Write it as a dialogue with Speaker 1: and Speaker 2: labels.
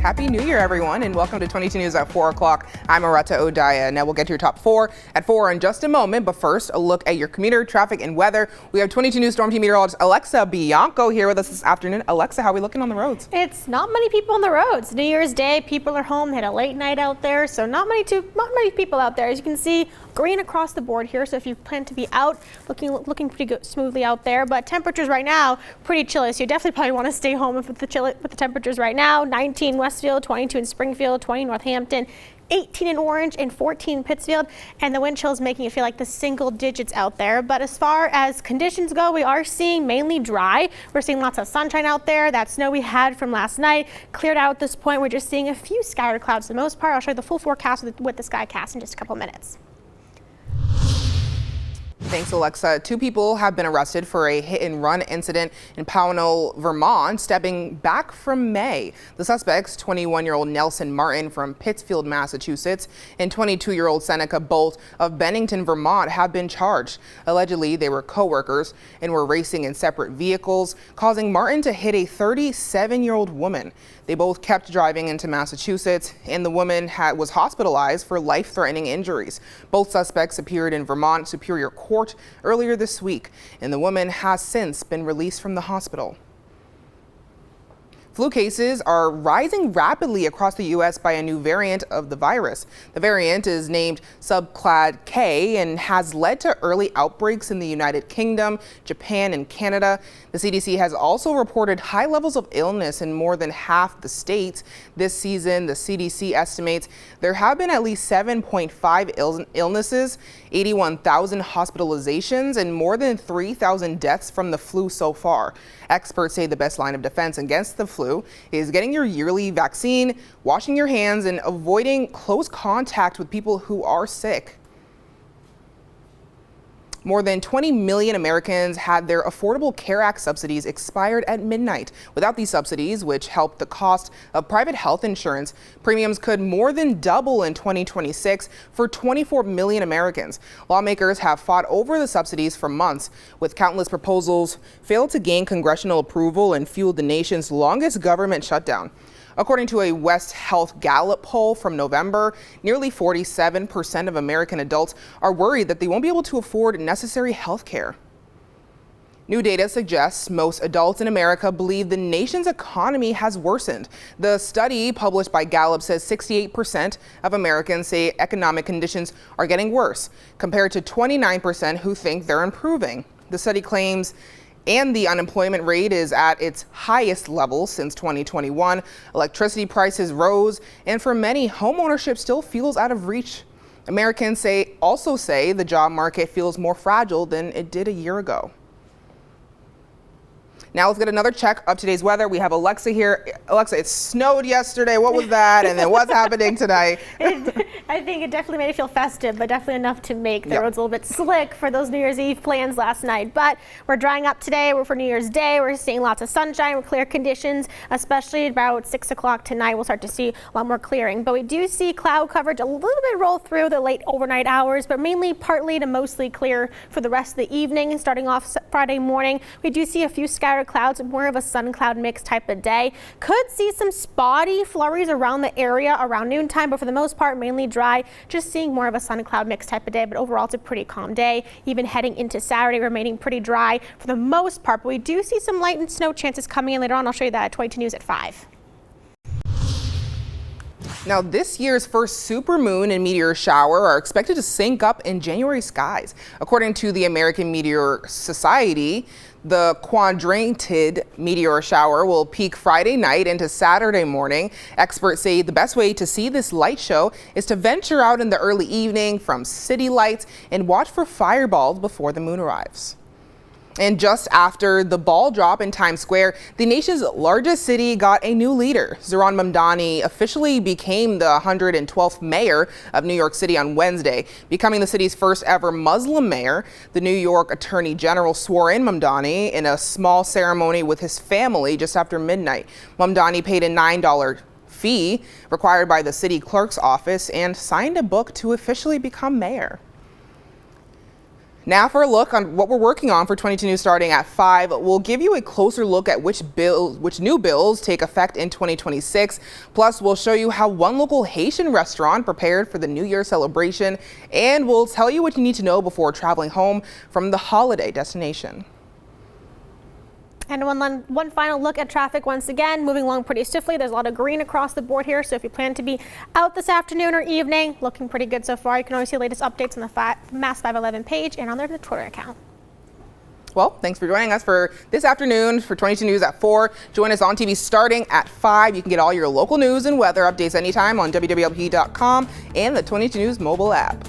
Speaker 1: Happy New Year, everyone, and welcome to 22 News at 4 o'clock. I'm Areta Odaya. Now we'll get to your top 4 at 4 in just a moment, but first, a look at your commuter traffic and weather. We have 22 News Storm Team meteorologist Alexa Bianco here with us this afternoon. Alexa, how are we looking on the roads?
Speaker 2: It's not many people on the roads. New Year's Day, people are home, had a late night out there, so not many people out there. As you can see, green across the board here, so if you plan to be out, looking pretty good, smoothly out there, but temperatures right now, pretty chilly, so you definitely probably want to stay home with the temperatures right now. 19 Westfield, 22 in Springfield, 20 Northampton, 18 in Orange and 14 in Pittsfield, and the wind chill is making it feel like the single digits out there. But as far as conditions go, we are seeing mainly dry. We're seeing lots of sunshine out there. That snow we had from last night cleared out at this point. We're just seeing a few scattered clouds for the most part. I'll show you the full forecast with the Skycast in just a couple of minutes.
Speaker 1: Thanks, Alexa. 2 people have been arrested for a hit-and-run incident in Pownell, Vermont, stepping back from May. The suspects, 21-year-old Nelson Martin from Pittsfield, Massachusetts, and 22-year-old Seneca Bolt of Bennington, Vermont, have been charged. Allegedly, they were co-workers and were racing in separate vehicles, causing Martin to hit a 37-year-old woman. They both kept driving into Massachusetts, and the woman was hospitalized for life-threatening injuries. Both suspects appeared in Vermont Superior Court earlier this week, and the woman has since been released from the hospital. Flu cases are rising rapidly across the U.S. by a new variant of the virus. The variant is named subclad K and has led to early outbreaks in the United Kingdom, Japan, and Canada. The CDC has also reported high levels of illness in more than half the states. This season, the CDC estimates there have been at least 7.5 illnesses, 81,000 hospitalizations, and more than 3,000 deaths from the flu so far. Experts say the best line of defense against the flu is getting your yearly vaccine, washing your hands, and avoiding close contact with people who are sick. More than 20 million Americans had their Affordable Care Act subsidies expired at midnight. Without these subsidies, which help the cost of private health insurance, premiums could more than double in 2026 for 24 million Americans. Lawmakers have fought over the subsidies for months, with countless proposals failed to gain congressional approval and fueled the nation's longest government shutdown. According to a West Health Gallup poll from November, nearly 47% of American adults are worried that they won't be able to afford necessary health care. New data suggests most adults in America believe the nation's economy has worsened. The study published by Gallup says 68% of Americans say economic conditions are getting worse, compared to 29% who think they're improving. The study claims and the unemployment rate is at its highest level since 2021. Electricity prices rose, and for many, homeownership still feels out of reach. Americans also say the job market feels more fragile than it did a year ago. Now let's get another check of today's weather. We have Alexa here. Alexa, it snowed yesterday. What was that? And then what's happening tonight?
Speaker 2: I think it definitely made it feel festive, but definitely enough to make the roads a little bit slick for those New Year's Eve plans last night. But we're drying up today. We're for New Year's Day. We're seeing lots of sunshine with clear conditions, especially about 6 o'clock tonight. We'll start to see a lot more clearing. But we do see cloud coverage a little bit roll through the late overnight hours, but mainly partly to mostly clear for the rest of the evening. Starting off Friday morning, we do see a few scattered clouds, more of a sun cloud mix type of day. Could see some spotty flurries around the area around noontime, but for the most part, mainly dry. Just seeing more of a sun cloud mix type of day, but overall it's a pretty calm day. Even heading into Saturday, remaining pretty dry for the most part, but we do see some light and snow chances coming in later on. I'll show you that at 22 News at 5.
Speaker 1: Now, this year's first supermoon and meteor shower are expected to sync up in January skies. According to the American Meteor Society, the quadrantid meteor shower will peak Friday night into Saturday morning. Experts say the best way to see this light show is to venture out in the early evening from city lights and watch for fireballs before the moon arrives. And just after the ball drop in Times Square, the nation's largest city got a new leader. Zohran Mamdani officially became the 112th mayor of New York City on Wednesday, becoming the city's first ever Muslim mayor. The New York Attorney General swore in Mamdani in a small ceremony with his family just after midnight. Mamdani paid a $9 fee required by the city clerk's office and signed a book to officially become mayor. Now for a look on what we're working on for 22 News starting at 5. We'll give you a closer look at which new bills take effect in 2026. Plus, we'll show you how one local Haitian restaurant prepared for the New Year celebration. And we'll tell you what you need to know before traveling home from the holiday destination.
Speaker 2: And one final look at traffic once again, moving along pretty stiffly. There's a lot of green across the board here, so if you plan to be out this afternoon or evening, looking pretty good so far. You can always see the latest updates on the Mass 511 page and on their Twitter account.
Speaker 1: Well, thanks for joining us for this afternoon for 22 News at 4. Join us on TV starting at 5. You can get all your local news and weather updates anytime on wwlp.com and the 22 News mobile app.